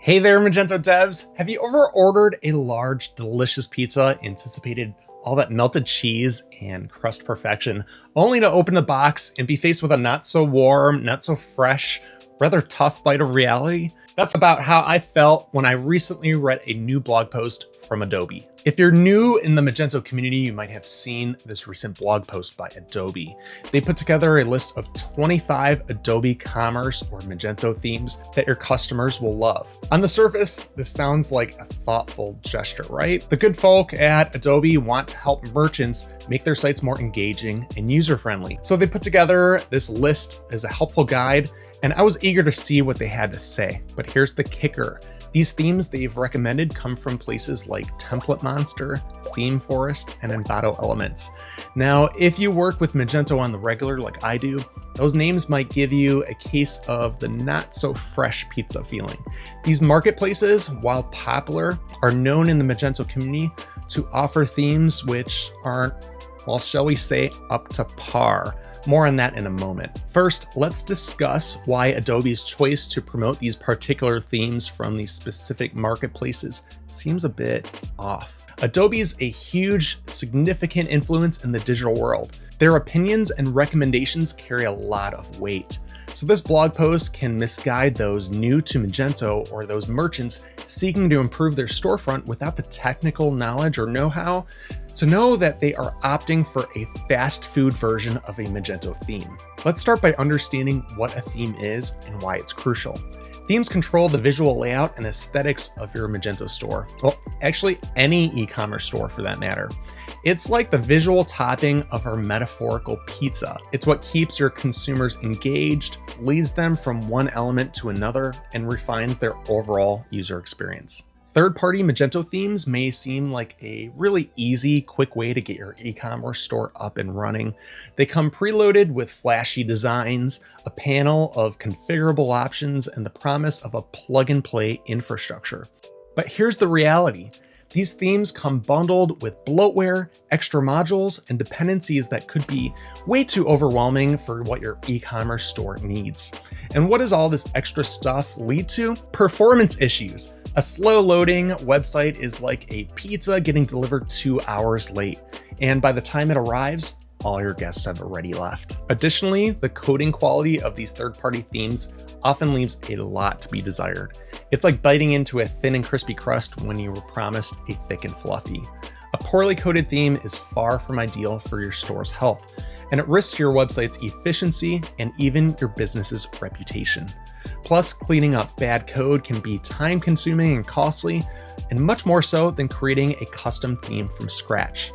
Hey there, Magento devs. Have you ever ordered a large, delicious pizza, anticipated all that melted cheese and crust perfection, only to open the box and be faced with a not so warm, not so fresh, rather tough bite of reality? That's about how I felt when I recently read a new blog post from Adobe. If you're new in the Magento community, you might have seen this recent blog post by Adobe. They put together a list of 25 Adobe Commerce or Magento themes that your customers will love. On the surface, this sounds like a thoughtful gesture, right? The good folk at Adobe want to help merchants make their sites more engaging and user-friendly. So they put together this list as a helpful guide, and I was eager to see what they had to say. But here's the kicker. These themes they've recommended come from places like Template Monster, Theme Forest, and Envato Elements. Now, if you work with Magento on the regular like I do, those names might give you a case of the not so fresh pizza feeling. These marketplaces, while popular, are known in the Magento community to offer themes which aren't, well, shall we say, up to par. More on that in a moment. First, let's discuss why Adobe's choice to promote these particular themes from these specific marketplaces seems a bit off. Adobe's a huge, significant influence in the digital world. Their opinions and recommendations carry a lot of weight. So this blog post can misguide those new to Magento or those merchants seeking to improve their storefront without the technical knowledge or know-how to know that they are opting for a fast food version of a Magento theme. Let's start by understanding what a theme is and why it's crucial. Themes control the visual layout and aesthetics of your Magento store. Well, actually any e-commerce store for that matter. It's like the visual topping of our metaphorical pizza. It's what keeps your consumers engaged, leads them from one element to another, and refines their overall user experience. Third-party Magento themes may seem like a really easy, quick way to get your e-commerce store up and running. They come preloaded with flashy designs, a panel of configurable options, and the promise of a plug-and-play infrastructure. But here's the reality. These themes come bundled with bloatware, extra modules, and dependencies that could be way too overwhelming for what your e-commerce store needs. And what does all this extra stuff lead to? Performance issues. A slow loading website is like a pizza getting delivered 2 hours late, and by the time it arrives, all your guests have already left. Additionally, the coding quality of these third-party themes often leaves a lot to be desired. It's like biting into a thin and crispy crust when you were promised a thick and fluffy. A poorly coded theme is far from ideal for your store's health, and it risks your website's efficiency and even your business's reputation. Plus, cleaning up bad code can be time-consuming and costly, and much more so than creating a custom theme from scratch.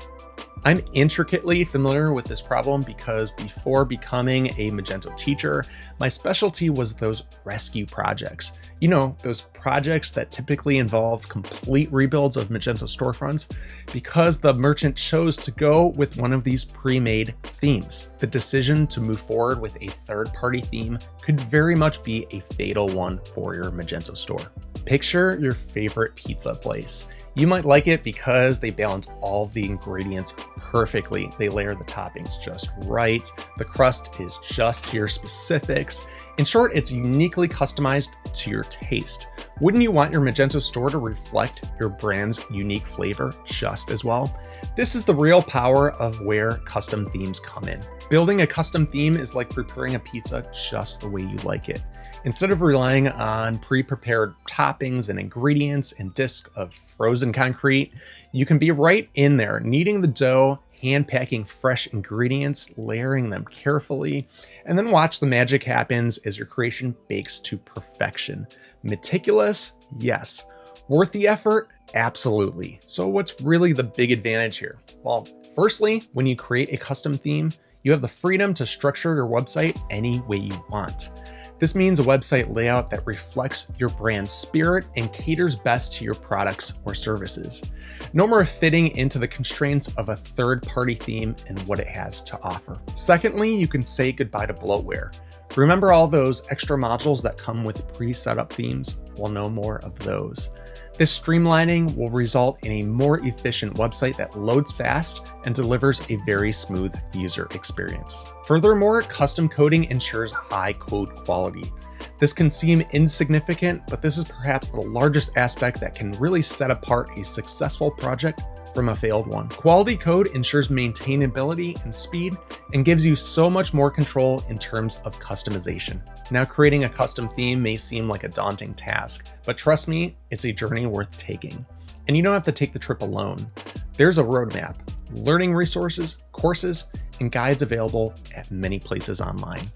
I'm intricately familiar with this problem because before becoming a Magento teacher, my specialty was those rescue projects. You know, those projects that typically involve complete rebuilds of Magento storefronts because the merchant chose to go with one of these pre-made themes. The decision to move forward with a third-party theme could very much be a fatal one for your Magento store. Picture your favorite pizza place. You might like it because they balance all of the ingredients perfectly. They layer the toppings just right. The crust is just to your specifics. In short, it's uniquely customized to your taste. Wouldn't you want your Magento store to reflect your brand's unique flavor just as well? This is the real power of where custom themes come in. Building a custom theme is like preparing a pizza just the way you like it. Instead of relying on pre-prepared toppings and ingredients and discs of frozen concrete, you can be right in there, kneading the dough, hand packing fresh ingredients, layering them carefully, and then watch the magic happens as your creation bakes to perfection. Meticulous? Yes. Worth the effort? Absolutely. So what's really the big advantage here? Well, firstly, when you create a custom theme, you have the freedom to structure your website any way you want. This means a website layout that reflects your brand's spirit and caters best to your products or services. No more fitting into the constraints of a third-party theme and what it has to offer. Secondly, you can say goodbye to bloatware. Remember all those extra modules that come with pre-set up themes? Well, no more of those. This streamlining will result in a more efficient website that loads fast and delivers a very smooth user experience. Furthermore, custom coding ensures high code quality. This can seem insignificant, but this is perhaps the largest aspect that can really set apart a successful project from a failed one. Quality code ensures maintainability and speed and gives you so much more control in terms of customization. Now, creating a custom theme may seem like a daunting task, but trust me, it's a journey worth taking. And you don't have to take the trip alone. There's a roadmap, learning resources, courses, and guides available at many places online.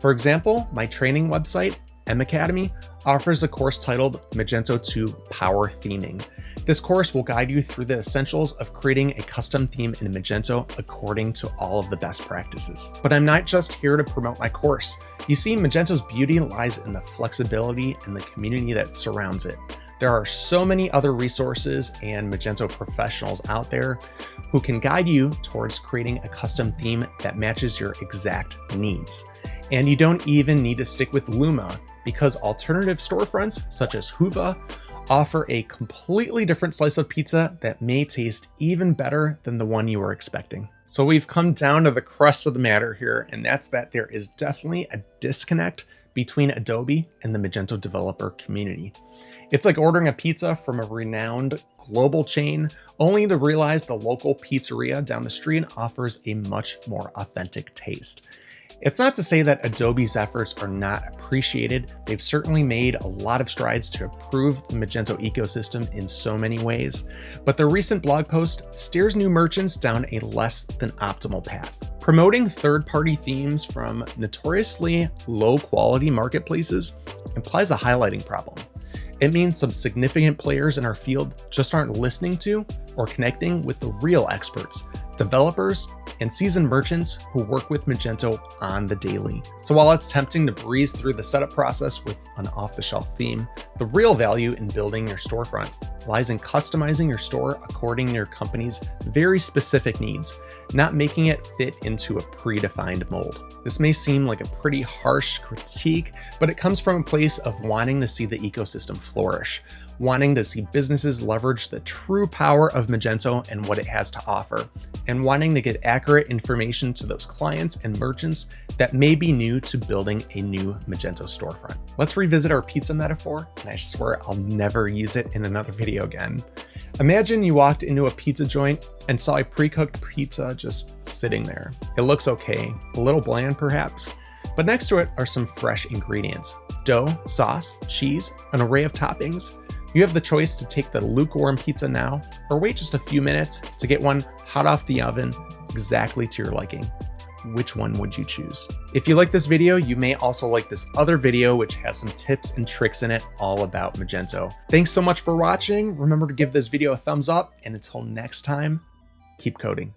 For example, my training website, M Academy, offers a course titled Magento 2 Power Theming. This course will guide you through the essentials of creating a custom theme in Magento according to all of the best practices. But I'm not just here to promote my course. You see, Magento's beauty lies in the flexibility and the community that surrounds it. There are so many other resources and Magento professionals out there who can guide you towards creating a custom theme that matches your exact needs. And you don't even need to stick with Luma, because alternative storefronts such as Huva offer a completely different slice of pizza that may taste even better than the one you were expecting. So we've come down to the crust of the matter here, and that's that there is definitely a disconnect between Adobe and the Magento developer community. It's like ordering a pizza from a renowned global chain, only to realize the local pizzeria down the street offers a much more authentic taste. It's not to say that Adobe's efforts are not appreciated. They've certainly made a lot of strides to improve the Magento ecosystem in so many ways, but the recent blog post steers new merchants down a less than optimal path. Promoting third-party themes from notoriously low-quality marketplaces implies a highlighting problem. It means some significant players in our field just aren't listening to or connecting with the real experts, developers, and seasoned merchants who work with Magento on the daily. So while it's tempting to breeze through the setup process with an off-the-shelf theme, the real value in building your storefront lies in customizing your store according to your company's very specific needs, not making it fit into a predefined mold. This may seem like a pretty harsh critique, but it comes from a place of wanting to see the ecosystem flourish, wanting to see businesses leverage the true power of Magento and what it has to offer, and wanting to get accurate information to those clients and merchants that may be new to building a new Magento storefront. Let's revisit our pizza metaphor, and I swear I'll never use it in another video again. Imagine you walked into a pizza joint and saw a pre-cooked pizza just sitting there. It looks okay, a little bland perhaps, but next to it are some fresh ingredients: dough, sauce, cheese, an array of toppings. You have the choice to take the lukewarm pizza now, or wait just a few minutes to get one hot off the oven, exactly to your liking. Which one would you choose? If you like this video, you may also like this other video, which has some tips and tricks in it all about Magento. Thanks so much for watching. Remember to give this video a thumbs up, and until next time, keep coding.